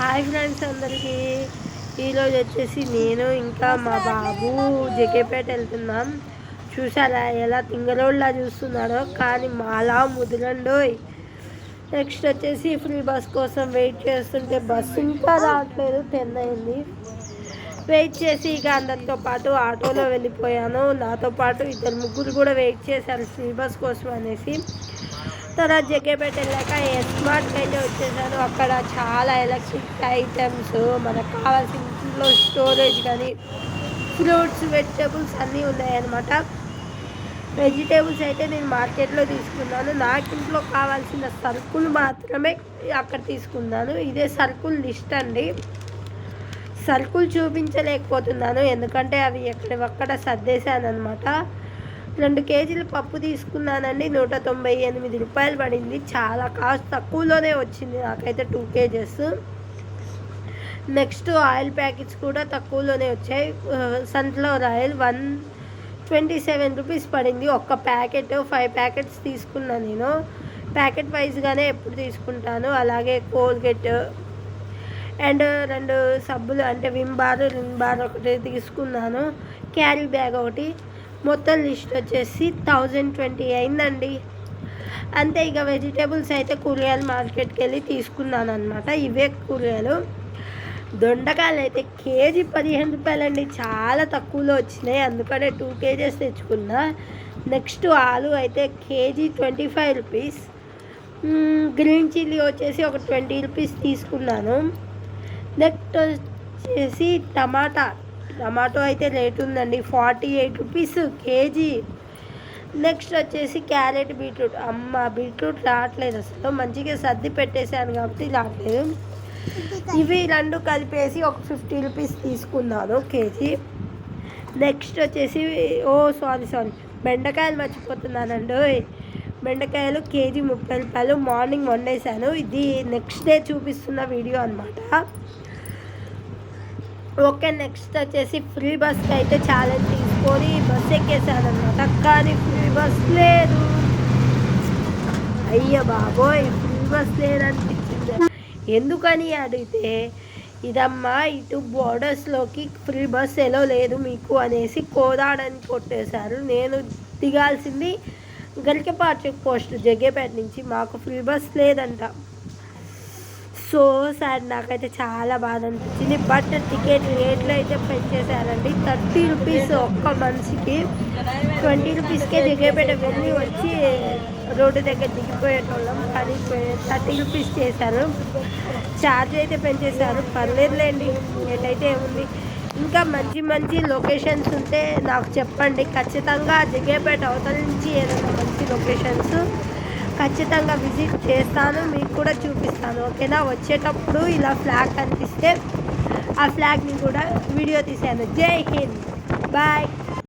Hi friends అందరికీ. ఈరోజు వచ్చేసి నేను ఇంకా మా బాబు జకేపేట వెళ్తున్నాం. చూసారా ఎలా తింగరోళ్ళ చూస్తున్నాడో, కానీ మాలా ముదిరండోయ్. నెక్స్ట్ వచ్చేసి ఫ్రీ బస్ కోసం వెయిట్ చేస్తుంటే బస్సు ఇంకా రావట్లేదు. 10 అయింది. వెయిట్ చేసి ఇక అందరితో పాటు ఆటోలో వెళ్ళిపోయాను. నాతో పాటు ముగ్గురు కూడా వెయిట్ చేశారు ఫ్రీ బస్ కోసం అనేసి. తర్వాత జగ్గేపేట వెళ్ళాక ఎస్మార్ట్కి అయితే వచ్చేసాను. అక్కడ చాలా ఎలక్ట్రిక్ ఐటమ్స్, మనకు కావాల్సిన ఇంట్లో స్టోరేజ్ కానీ ఫ్రూట్స్, వెజిటేబుల్స్ అన్నీ ఉన్నాయన్నమాట. వెజిటేబుల్స్ అయితే నేను మార్కెట్లో తీసుకున్నాను. నాకు ఇంట్లో కావాల్సిన సరుకులు మాత్రమే అక్కడ తీసుకున్నాను. ఇదే సరుకులు లిస్ట్ అండి. సరుకులు చూపించలేకపోతున్నాను ఎందుకంటే అవి ఎక్కడొక్కడ సర్దేశాను అనమాట. 2 కేజీలు పప్పు తీసుకున్నానండి. 198 రూపాయలు పడింది. చాలా కాస్ట్ తక్కువలోనే వచ్చింది నాకైతే 2 కేజెస్. నెక్స్ట్ ఆయిల్ ప్యాకెట్స్ కూడా తక్కువలోనే వచ్చాయి. సన్ఫ్లవర్ ఆయిల్ 127 రూపీస్ పడింది. ఒక్క ప్యాకెట్ 5 ప్యాకెట్స్ తీసుకున్నాను నేను. ప్యాకెట్ వైజ్గానే ఎప్పుడు తీసుకుంటాను. అలాగే కోల్గేట్ అండ్ 2 సబ్బులు అంటే విమ్ బార్, రిన్ బార్ ఒకటి తీసుకున్నాను. క్యారీ బ్యాగ్ ఒకటి. మొత్తం లిస్ట్ వచ్చేసి 1020 అయిందండి. అంతే. ఇక వెజిటేబుల్స్ అయితే కూరగాయలు మార్కెట్కి వెళ్ళి తీసుకున్నాను అనమాట. ఇవే కూరగాయలు. దొండకాయలు అయితే కేజీ 15 రూపాయలండి. చాలా తక్కువలో వచ్చినాయి, అందుకనే 2 కేజెస్ తెచ్చుకున్నా. నెక్స్ట్ ఆలు అయితే కేజీ 25 రూపీస్. గ్రీన్ చిల్లీ వచ్చేసి ఒక 20 రూపీస్ తీసుకున్నాను. నెక్స్ట్ వచ్చేసి టమాటో అయితే రేట్ ఉందండి, 48 రూపీస్ కేజీ. నెక్స్ట్ వచ్చేసి క్యారెట్, బీట్రూట్. బీట్రూట్ రావట్లేదు అసలు, మంచిగా సర్ది పెట్టేశాను కాబట్టి రావట్లేదు. ఇవి 2 కలిపేసి ఒక 50 రూపీస్ తీసుకున్నాను కేజీ. నెక్స్ట్ వచ్చేసి సారీ బెండకాయలు మర్చిపోతున్నానండి. బెండకాయలు కేజీ 30 రూపాయలు. మార్నింగ్ వండేసాను. ఇది నెక్స్ట్ డే చూపిస్తున్న వీడియో అనమాట. ఓకే. నెక్స్ట్ వచ్చేసి ఫ్రీ బస్కి అయితే ఛాలెంజ్ తీసుకొని బస్ ఎక్కేసాను అనమాట. కానీ ఫ్రీ బస్ లేదు. అయ్య బాబోయ్, ఫ్రీ బస్ లేదనిపించింది. ఎందుకని అడిగితే, ఇదమ్మా ఇటు బోర్డర్స్లోకి ఫ్రీ బస్ ఎలా లేదు మీకు అనేసి కోదాడని కొట్టేశారు. నేను దిగాల్సింది గరికపాడు చెక్ పోస్ట్ జగ్గేపేట నుంచి. మాకు ఫ్రీ బస్ లేదంట. సో సార్, నాకైతే చాలా బాధ అనిపించింది. బట్ టికెట్ రేట్లు అయితే పెంచేశారండి. 30 రూపీస్ ఒక్క మనిషికి. 20 రూపీస్కే జగ్గేపేట వెళ్ళి వచ్చి రోడ్డు దగ్గర దిగిపోయేటోళ్ళం, కానీ 30 రూపీస్ చేశారు. ఛార్జ్ అయితే పెంచేశారు. పర్లేదులేండి, ఏటైతే ఏముంది. ఇంకా మంచి లొకేషన్స్ ఉంటే నాకు చెప్పండి. ఖచ్చితంగా జగ్గేపేట అవతల నుంచి ఏదైనా మంచి లొకేషన్స్ ఖచ్చితంగా విజిట్ చేస్తాను, మీకు కూడా చూపిస్తాను. ఓకేనా? వచ్చేటప్పుడు ఇలా ఫ్లాగ్ కనిపిస్తే ఆ ఫ్లాగ్ని కూడా వీడియో తీసాను. జై హింద్. బాయ్.